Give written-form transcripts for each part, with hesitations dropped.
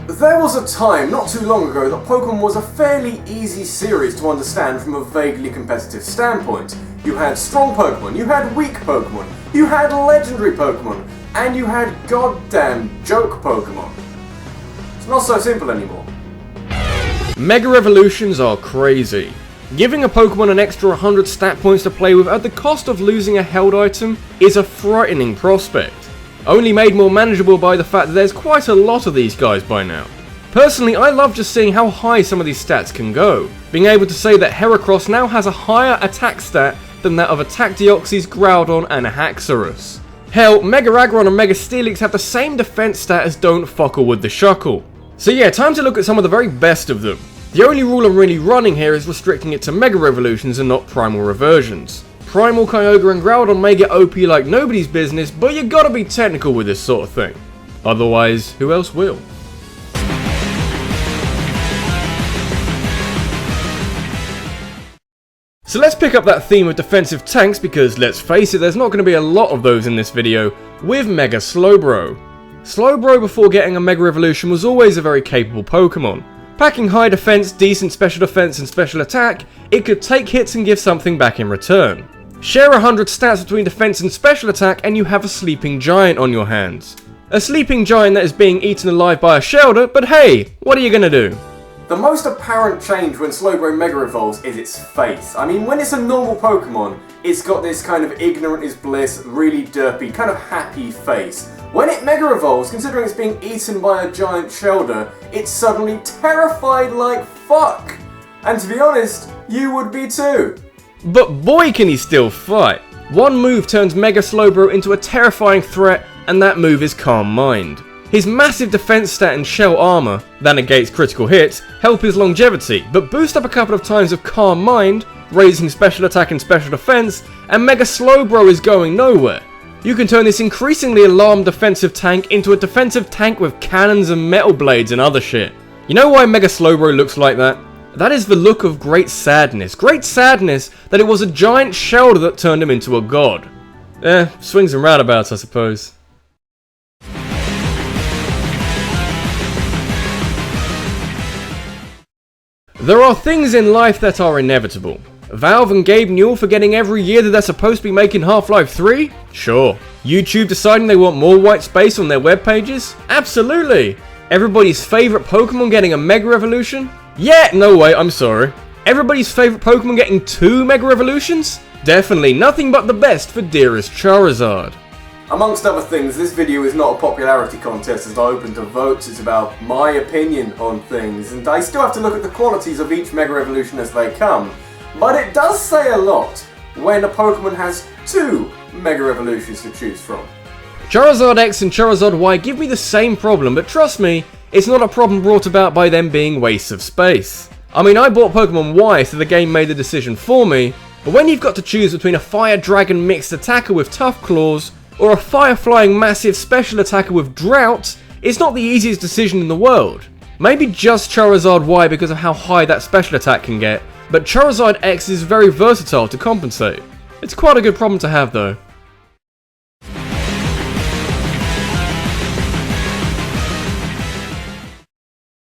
There was a time, not too long ago, that Pokemon was a fairly easy series to understand from a vaguely competitive standpoint. You had strong Pokemon, you had weak Pokemon, you had legendary Pokemon, and you had goddamn joke Pokemon. It's not so simple anymore. Mega Evolutions are crazy. Giving a Pokemon an extra 100 stat points to play with at the cost of losing a held item is a frightening prospect. Only made more manageable by the fact that there's quite a lot of these guys by now. Personally, I love just seeing how high some of these stats can go. Being able to say that Heracross now has a higher attack stat than that of Attack Deoxys, Groudon and Haxorus. Hell, Mega Aggron and Mega Steelix have the same defense stat as Don't Fuckle with the Shuckle. So yeah, time to look at some of the very best of them. The only rule I'm really running here is restricting it to Mega Evolutions and not Primal Reversions. Primal, Kyogre and Groudon may get OP like nobody's business, but you gotta be technical with this sort of thing. Otherwise, who else will? So let's pick up that theme of defensive tanks because, let's face it, there's not going to be a lot of those in this video, with Mega Slowbro. Slowbro before getting a Mega Evolution was always a very capable Pokemon. Packing high defense, decent special defense and special attack, it could take hits and give something back in return. Share 100 stats between defense and special attack and you have a sleeping giant on your hands. A sleeping giant that is being eaten alive by a shelter, but hey, what are you gonna do? The most apparent change when Slowbro Mega Evolves is its face. I mean, when it's a normal Pokemon, it's got this kind of ignorant is bliss, really derpy, kind of happy face. When it Mega Evolves, considering it's being eaten by a giant shelter, it's suddenly terrified like fuck. And to be honest, you would be too. But boy can he still fight. One move turns Mega Slowbro into a terrifying threat, and that move is Calm Mind. His massive defense stat and shell armor, that negates critical hits, help his longevity, but boost up a couple of times of Calm Mind, raising special attack and special defense, and Mega Slowbro is going nowhere. You can turn this increasingly alarmed defensive tank into a defensive tank with cannons and metal blades and other shit. You know why Mega Slowbro looks like that? That is the look of great sadness that it was a giant shelter that turned him into a god. Swings and roundabouts, I suppose. There are things in life that are inevitable. Valve and Gabe Newell forgetting every year that they're supposed to be making Half-Life 3? Sure. YouTube deciding they want more white space on their web pages? Absolutely. Everybody's favourite Pokemon getting a Mega Evolution? Yeah, no way, I'm sorry. Everybody's favourite Pokemon getting 2 Mega Evolutions? Definitely nothing but the best for dearest Charizard. Amongst other things, this video is not a popularity contest as I open to votes, it's about my opinion on things, and I still have to look at the qualities of each Mega Evolution as they come. But it does say a lot when a Pokemon has 2 Mega Evolutions to choose from. Charizard X and Charizard Y give me the same problem, but trust me, it's not a problem brought about by them being wastes of space. I mean, I bought Pokemon Y so the game made the decision for me, but when you've got to choose between a Fire Dragon mixed attacker with Tough Claws, or a Fire Flying massive special attacker with Drought, it's not the easiest decision in the world. Maybe just Charizard Y because of how high that special attack can get, but Charizard X is very versatile to compensate. It's quite a good problem to have though.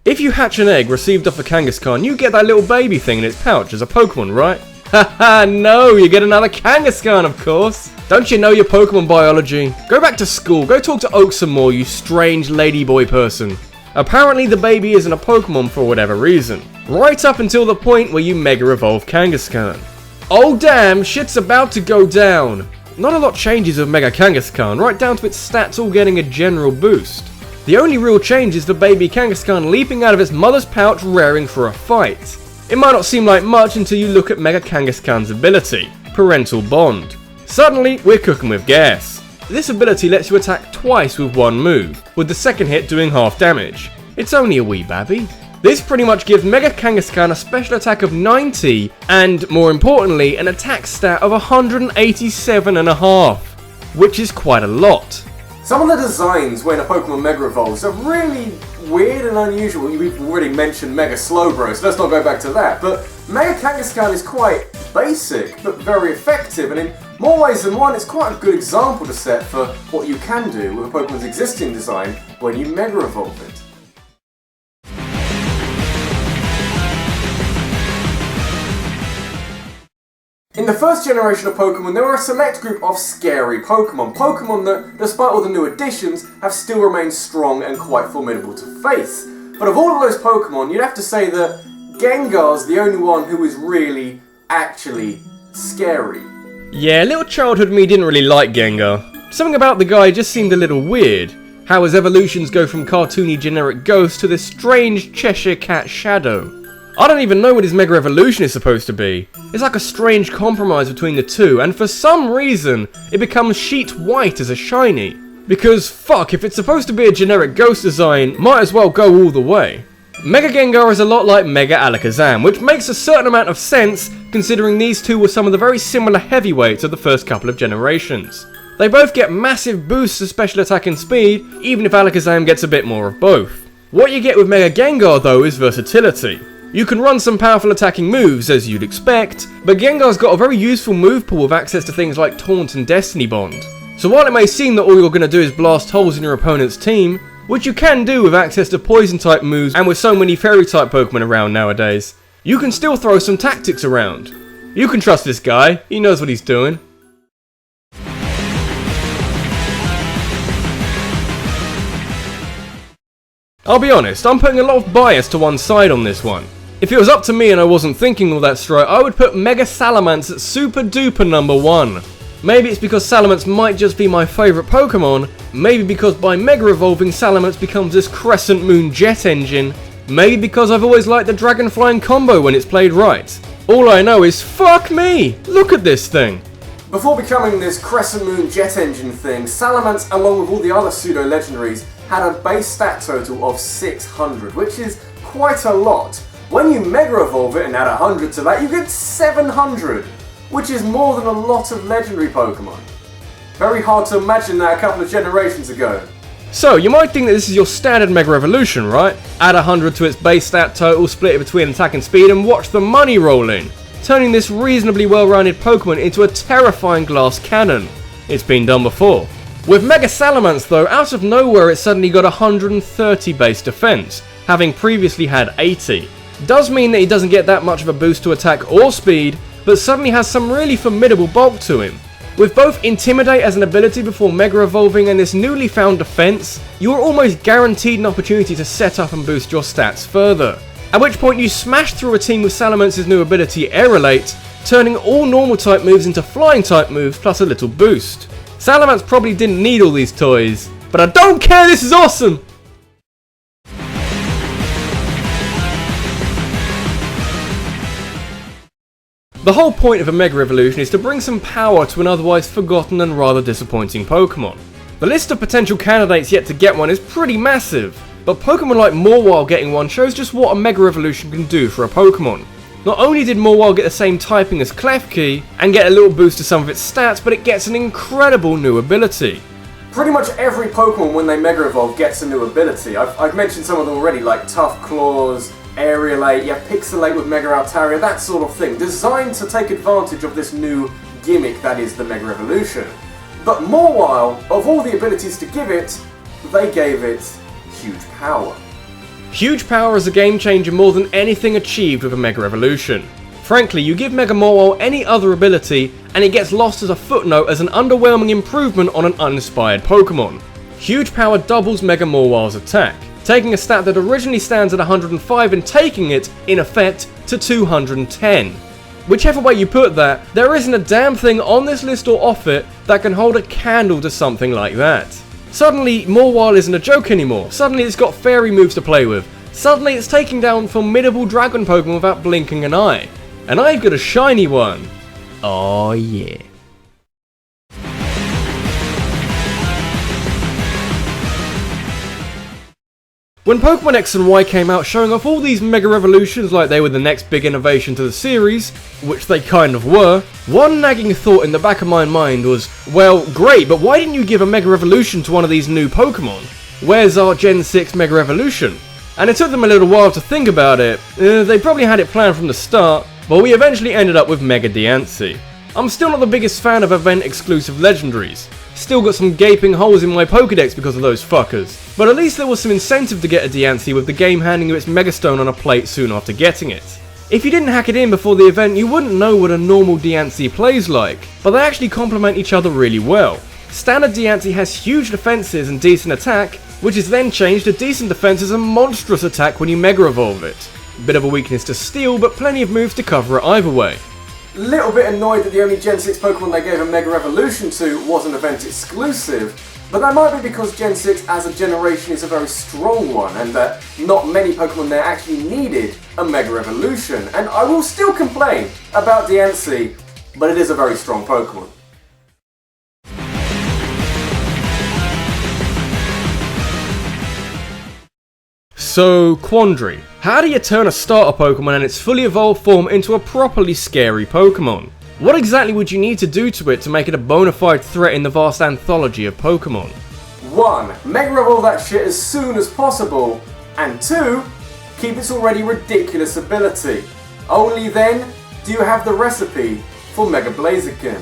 If you hatch an egg received off a Kangaskhan, you get that little baby thing in its pouch as a Pokemon, right? Haha, no, you get another Kangaskhan, of course. Don't you know your Pokemon biology? Go back to school, go talk to Oak some more, you strange ladyboy person. Apparently the baby isn't a Pokemon for whatever reason. Right up until the point where you Mega Evolve Kangaskhan. Oh damn, shit's about to go down. Not a lot changes with Mega Kangaskhan, right down to its stats all getting a general boost. The only real change is the baby Kangaskhan leaping out of its mother's pouch raring for a fight. It might not seem like much until you look at Mega Kangaskhan's ability, Parental Bond. Suddenly, we're cooking with gas. This ability lets you attack twice with one move, with the second hit doing half damage. It's only a wee babby. This pretty much gives Mega Kangaskhan a special attack of 90 and, more importantly, an attack stat of 187.5, which is quite a lot. Some of the designs when a Pokemon Mega Evolves are really weird and unusual. We've already mentioned Mega Slowbro, so let's not go back to that. But Mega Kangaskhan is quite basic, but very effective, and in more ways than one, it's quite a good example to set for what you can do with a Pokemon's existing design when you Mega Evolve it. In the first generation of Pokemon, there were a select group of scary Pokemon. Pokemon that, despite all the new additions, have still remained strong and quite formidable to face. But of all of those Pokemon, you'd have to say that Gengar's the only one who is really, actually scary. Yeah, little childhood me didn't really like Gengar. Something about the guy just seemed a little weird. How his evolutions go from cartoony generic ghost to this strange Cheshire Cat shadow. I don't even know what his Mega Evolution is supposed to be. It's like a strange compromise between the two, and for some reason, it becomes sheet white as a shiny. Because fuck, if it's supposed to be a generic ghost design, might as well go all the way. Mega Gengar is a lot like Mega Alakazam, which makes a certain amount of sense considering these two were some of the very similar heavyweights of the first couple of generations. They both get massive boosts to special attack and speed, even if Alakazam gets a bit more of both. What you get with Mega Gengar though is versatility. You can run some powerful attacking moves, as you'd expect, but Gengar's got a very useful move pool with access to things like Taunt and Destiny Bond. So while it may seem that all you're going to do is blast holes in your opponent's team, which you can do with access to Poison type moves and with so many Fairy type Pokemon around nowadays, you can still throw some tactics around. You can trust this guy, he knows what he's doing. I'll be honest, I'm putting a lot of bias to one side on this one. If it was up to me and I wasn't thinking all that straight, I would put Mega Salamance at super duper number 1. Maybe it's because Salamance might just be my favourite Pokemon, maybe because by Mega Evolving Salamance becomes this Crescent Moon jet engine, maybe because I've always liked the Dragon Flying combo when it's played right. All I know is fuck me! Look at this thing! Before becoming this Crescent Moon jet engine thing, Salamance, along with all the other pseudo-legendaries, had a base stat total of 600, which is quite a lot. When you Mega Evolve it and add 100 to that, you get 700, which is more than a lot of legendary Pokemon. Very hard to imagine that a couple of generations ago. So, you might think that this is your standard Mega Evolution, right? Add 100 to its base stat total, split it between attack and speed, and watch the money roll in, turning this reasonably well-rounded Pokemon into a terrifying glass cannon. It's been done before. With Mega Salamance though, out of nowhere it suddenly got 130 base defense, having previously had 80. Does mean that he doesn't get that much of a boost to attack or speed, but suddenly has some really formidable bulk to him. With both Intimidate as an ability before Mega Evolving and this newly found defense, you are almost guaranteed an opportunity to set up and boost your stats further. At which point you smash through a team with Salamance's new ability Aerolate, turning all normal type moves into flying type moves plus a little boost. Salamance probably didn't need all these toys, but I don't care, this is awesome! The whole point of a Mega Evolution is to bring some power to an otherwise forgotten and rather disappointing Pokemon. The list of potential candidates yet to get one is pretty massive, but Pokemon like Mawile getting one shows just what a Mega Evolution can do for a Pokemon. Not only did Mawile get the same typing as Klefki and get a little boost to some of its stats, but it gets an incredible new ability. Pretty much every Pokemon when they Mega Evolve gets a new ability. I've mentioned some of them already, like Tough Claws, Aerolate, Pixelate with Mega Altaria, that sort of thing, designed to take advantage of this new gimmick that is the Mega Evolution. But Mawile, of all the abilities to give it, they gave it huge power. Huge power is a game changer more than anything achieved with a Mega Evolution. Frankly, you give Mega Mawile any other ability and it gets lost as a footnote as an underwhelming improvement on an uninspired Pokemon. Huge power doubles Mega Mawile's attack, taking a stat that originally stands at 105 and taking it, in effect, to 210. Whichever way you put that, there isn't a damn thing on this list or off it that can hold a candle to something like that. Suddenly, Mawile isn't a joke anymore. Suddenly it's got fairy moves to play with. Suddenly it's taking down formidable dragon Pokemon without blinking an eye. And I've got a shiny one. Oh yeah. When Pokemon X and Y came out showing off all these Mega Evolutions like they were the next big innovation to the series, which they kind of were, one nagging thought in the back of my mind was, well, great, but why didn't you give a Mega Evolution to one of these new Pokemon? Where's our Gen 6 Mega Evolution? And it took them a little while to think about it. They probably had it planned from the start, but we eventually ended up with Mega Diancie. I'm still not the biggest fan of event-exclusive legendaries. Still got some gaping holes in my Pokédex because of those fuckers. But at least there was some incentive to get a Diancie with the game handing you its Megastone on a plate soon after getting it. If you didn't hack it in before the event, you wouldn't know what a normal Diancie plays like, but they actually complement each other really well. Standard Diancie has huge defenses and decent attack, which is then changed to decent defenses and monstrous attack when you Mega Evolve it. Bit of a weakness to Steel, but plenty of moves to cover it either way. Little bit annoyed that the only Gen 6 Pokemon they gave a Mega Evolution to was an event exclusive, but that might be because Gen 6 as a generation is a very strong one, and that not many Pokemon there actually needed a Mega Evolution. And I will still complain about Diancie, but it is a very strong Pokemon. So, quandary. How do you turn a starter Pokemon and its fully evolved form into a properly scary Pokemon? What exactly would you need to do to it to make it a bona fide threat in the vast anthology of Pokemon? 1. Mega Evolve that shit as soon as possible, and 2. Keep its already ridiculous ability. Only then do you have the recipe for Mega Blaziken.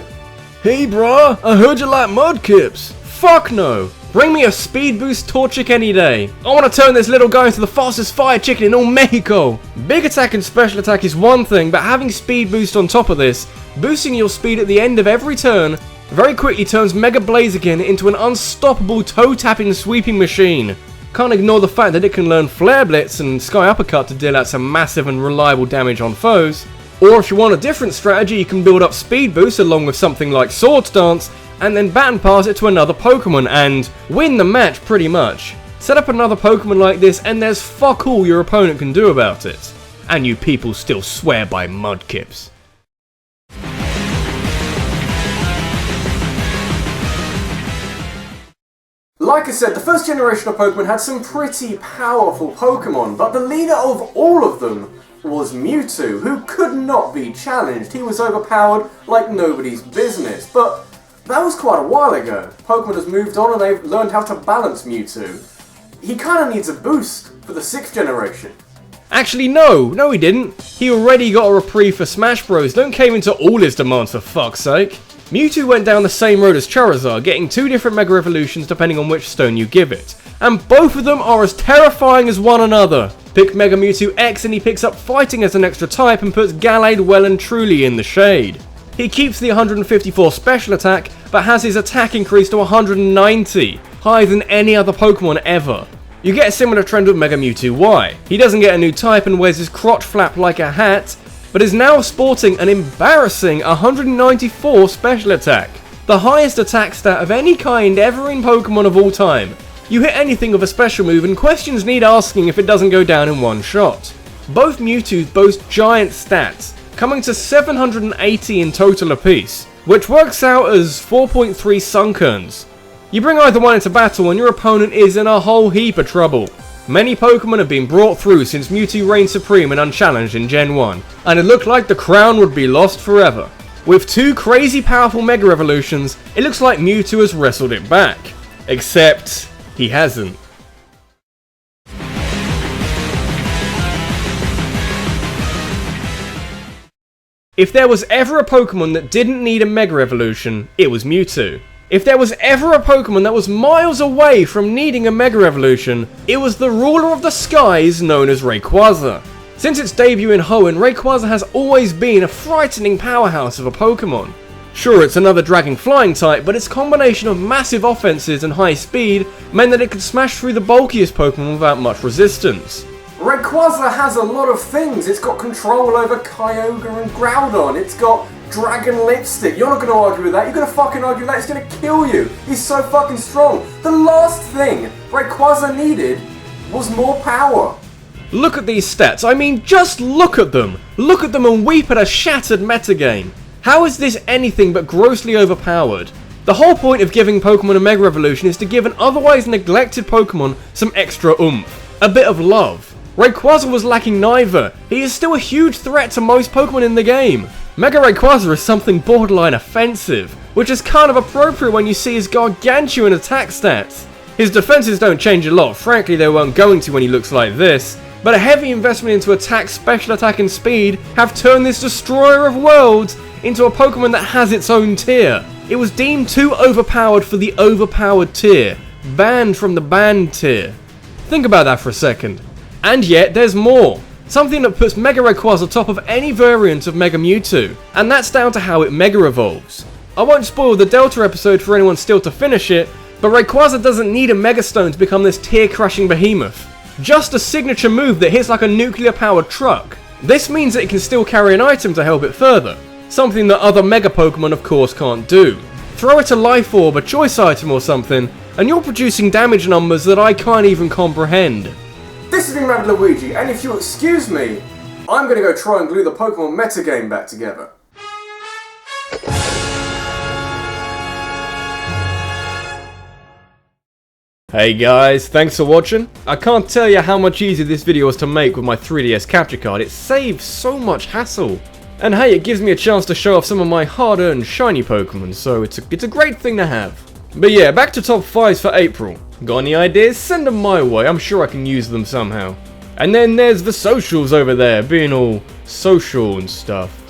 Hey brah, I heard you like Mudkips. Fuck no! Bring me a speed boost Torchic any day. I want to turn this little guy into the fastest fire chicken in all Mexico. Big attack and special attack is one thing, but having speed boost on top of this, boosting your speed at the end of every turn, very quickly turns Mega Blaziken into an unstoppable toe-tapping sweeping machine. Can't ignore the fact that it can learn Flare Blitz and Sky Uppercut to deal out some massive and reliable damage on foes. Or if you want a different strategy, you can build up speed boost along with something like Swords Dance, and then baton pass it to another Pokemon and win the match pretty much. Set up another Pokemon like this and there's fuck all your opponent can do about it. And you people still swear by Mudkips. Like I said, the first generation of Pokemon had some pretty powerful Pokemon, but the leader of all of them was Mewtwo, who could not be challenged. He was overpowered like nobody's business, but that was quite a while ago. Pokemon has moved on and they've learned how to balance Mewtwo. He kind of needs a boost for the 6th generation. Actually no he didn't. He already got a reprieve for Smash Bros. Don't cave into all his demands for fuck's sake. Mewtwo went down the same road as Charizard, getting 2 different Mega Evolutions depending on which stone you give it. And both of them are as terrifying as one another. Pick Mega Mewtwo X and he picks up fighting as an extra type and puts Gallade well and truly in the shade. He keeps the 154 special attack, but has his attack increased to 190, higher than any other Pokemon ever. You get a similar trend with Mega Mewtwo Y. He doesn't get a new type and wears his crotch flap like a hat, but is now sporting an embarrassing 194 special attack. The highest attack stat of any kind ever in Pokemon of all time. You hit anything with a special move and questions need asking if it doesn't go down in one shot. Both Mewtwo's boast giant stats, coming to 780 in total apiece, which works out as 4.3 Sunkerns. You bring either one into battle and your opponent is in a whole heap of trouble. Many Pokemon have been brought through since Mewtwo reigned supreme and unchallenged in Gen 1, and it looked like the crown would be lost forever. With 2 crazy powerful Mega Evolutions, it looks like Mewtwo has wrestled it back. Except, he hasn't. If there was ever a Pokemon that didn't need a Mega Evolution, it was Mewtwo. If there was ever a Pokemon that was miles away from needing a Mega Evolution, it was the ruler of the skies known as Rayquaza. Since its debut in Hoenn, Rayquaza has always been a frightening powerhouse of a Pokemon. Sure, it's another dragon flying type, but its combination of massive offenses and high speed meant that it could smash through the bulkiest Pokemon without much resistance. Rayquaza has a lot of things. It's got control over Kyogre and Groudon. It's got Dragon Lipstick. You're not going to argue with that. You're going to fucking argue with that. It's going to kill you. He's so fucking strong. The last thing Rayquaza needed was more power. Look at these stats. I mean, just look at them. Look at them and weep at a shattered metagame. How is this anything but grossly overpowered? The whole point of giving Pokemon a Mega Evolution is to give an otherwise neglected Pokemon some extra oomph. A bit of love. Rayquaza was lacking neither. He is still a huge threat to most Pokemon in the game. Mega Rayquaza is something borderline offensive, which is kind of appropriate when you see his gargantuan attack stats. His defenses don't change a lot, frankly they weren't going to when he looks like this, but a heavy investment into attack, special attack and speed have turned this destroyer of worlds into a Pokemon that has its own tier. It was deemed too overpowered for the overpowered tier, banned from the banned tier. Think about that for a second. And yet there's more. Something that puts Mega Rayquaza top of any variant of Mega Mewtwo, and that's down to how it Mega Evolves. I won't spoil the Delta episode for anyone still to finish it, but Rayquaza doesn't need a Mega Stone to become this tier-crashing behemoth. Just a signature move that hits like a nuclear-powered truck. This means that it can still carry an item to help it further, something that other Mega Pokemon of course can't do. Throw it a Life Orb, a choice item or something, and you're producing damage numbers that I can't even comprehend. This has been RabbidLuigi, and if you'll excuse me, I'm going to go try and glue the Pokemon metagame back together. Hey guys, thanks for watching. I can't tell you how much easier this video was to make with my 3DS capture card. It saves so much hassle. And hey, it gives me a chance to show off some of my hard-earned shiny Pokemon, so it's a great thing to have. But yeah, back to top 5s for April. Got any ideas? Send them my way, I'm sure I can use them somehow. And then there's the socials over there, being all social and stuff.